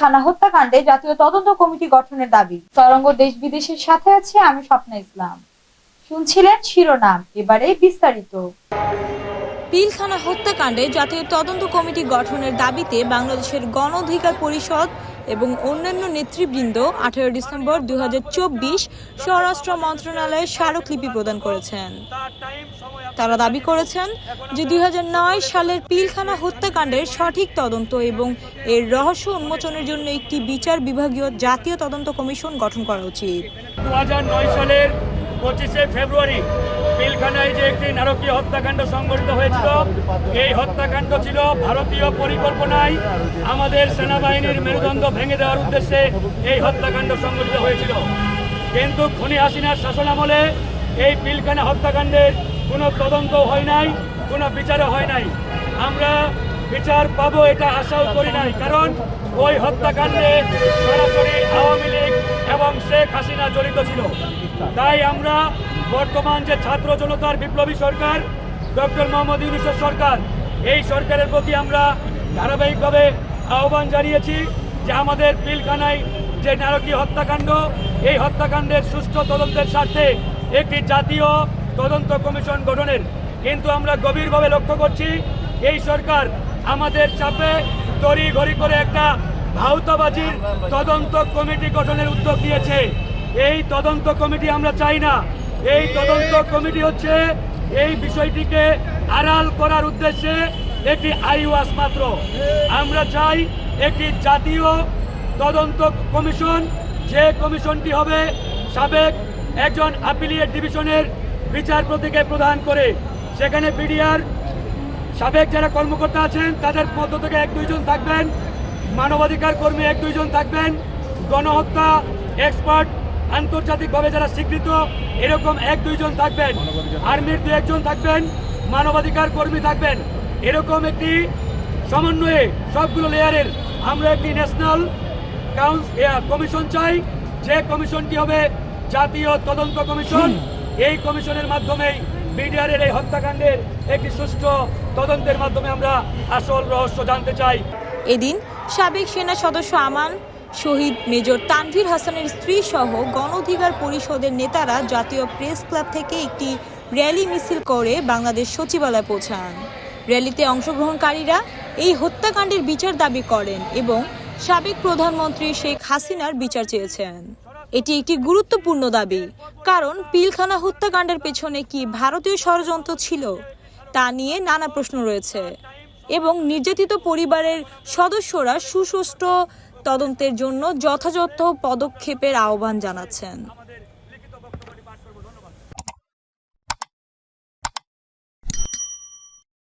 পিলখানা হত্যাকাণ্ডে জাতীয় তদন্ত কমিটি গঠনের দাবি। তরঙ্গ দেশ বিদেশের সাথে আছে আমি স্বপ্না ইসলাম। শুনছিলেন শিরোনাম, এবারে বিস্তারিত। পিলখানা হত্যাকাণ্ডে জাতীয় তদন্ত কমিটি গঠনের দাবিতে বাংলাদেশের গণ অধিকার পরিষদ এবং অন্যান্য নেতৃবৃন্দ 18 ডিসেম্বর 2024 স্বরাষ্ট্র মন্ত্রণালয়ে স্মারকলিপি প্রদান করেছেন। তারা দাবি করেছেন যে 2009 সালের পিলখানা হত্যাকাণ্ডের সঠিক তদন্ত এবং এর রহস্য উন্মোচনের জন্য একটি বিচার বিভাগীয় জাতীয় তদন্ত কমিশন গঠন করা উচিত। 2009 সালের 25শে ফেব্রুয়ারি পিলখানায় যে একটি নারকীয় হত্যাকাণ্ড সংঘটিত হয়েছিল, এই হত্যাকাণ্ড ছিল ভারতীয় পরিকল্পনায় আমাদের সেনাবাহিনীর মেরুদণ্ড ভেঙে দেওয়ার উদ্দেশ্যে এই হত্যাকাণ্ড সংঘটিত হয়েছিল। কিন্তু খুনি হাসিনার শাসনামলে এই পিলখানা হত্যাকাণ্ডের কোনো তদন্ত হয় নাই, কোনো বিচারও হয় নাই। আমরা বিচার পাবো এটা আশাও করি নাই, কারণ ওই হত্যাকাণ্ডে সরাসরি আওয়ামী লীগ এবং শেখ হাসিনা জড়িত ছিল। তাই আমরা বর্তমান যে ছাত্র জনতার বিপ্লবী সরকার, ডক্টর মোহাম্মদ ইউনূসের সরকার, এই সরকারের প্রতি আমরা ধারাবাহিকভাবে আহ্বান জানিয়েছি যে আমাদের পিলখানায় যে নারকীয় হত্যাকাণ্ড, এই হত্যাকাণ্ডের সুষ্ঠু তদন্তের স্বার্থে একটি জাতীয় তদন্ত কমিশন গঠনের। কিন্তু আমরা গভীরভাবে লক্ষ্য করছি এই সরকার আমাদের চাপে তড়িঘড়ি করে একটা ভাউতাবাজির তদন্ত কমিটি গঠনের উদ্যোগ নিয়েছে। এই তদন্ত কমিটি আমরা চাই না। এই তদন্ত কমিটি হচ্ছে এই বিষয়টিকে আড়াল করার উদ্দেশ্যে একটি আইওয়াস মাত্র। আমরা চাই একটি জাতীয় তদন্ত কমিশন, যে কমিশনটি হবে সাবেক একজন আপিলিয়েট ডিভিশনের বিচারপতিকে প্রদান করে। সেখানে বিডিআর সাবেক যারা কর্মকর্তা আছেন তাদের মধ্য থেকে 1-2 জন থাকবেন, মানবাধিকার কর্মী 1-2 জন থাকবেন, গণহত্যা এক্সপার্ট আন্তর্জাতিকভাবে যারা স্বীকৃত এরকম 1-2 জন থাকবেন, আর্মির 2-1 জন থাকবেন, মানবাধিকার কর্মী থাকবেন। এরকম একটি সমন্বয়ে সবগুলো লেয়ারের আমরা একটি ন্যাশনাল কমিশন চাই, যে কমিশনটি হবে জাতীয় তদন্ত কমিশন। এই কমিশনের মাধ্যমেই বিডিআরের এই হত্যাকাণ্ডের একটি সুষ্ঠু তদন্তের মাধ্যমে আমরা আসল রহস্য জানতে চাই। এদিন সাবেক সেনা সদস্য আমান, শহীদ মেজর তানভীর হাসানের স্ত্রী সহ গণ অধিকার পরিষদের নেতারা জাতীয় প্রেস ক্লাব থেকে একটি র্যালি মিছিল করে বাংলাদেশ সচিবালয়ে পৌঁছান। র্যালিতে অংশগ্রহণকারীরা এই হত্যাকাণ্ডের বিচার দাবি করেন এবং সাবেক প্রধানমন্ত্রী শেখ হাসিনার বিচার চেয়েছেন। এটি একটি গুরুত্বপূর্ণ দাবি, কারণ পিলখানা হত্যাকাণ্ডের পেছনে কি ভারতীয় ষড়যন্ত্র ছিল তা নিয়ে নানা প্রশ্ন রয়েছে এবং নির্যাতিত পরিবারের সদস্যরা সুষ্ঠু তদন্তের জন্য যথাযথ পদক্ষেপের আহ্বান জানাচ্ছেন।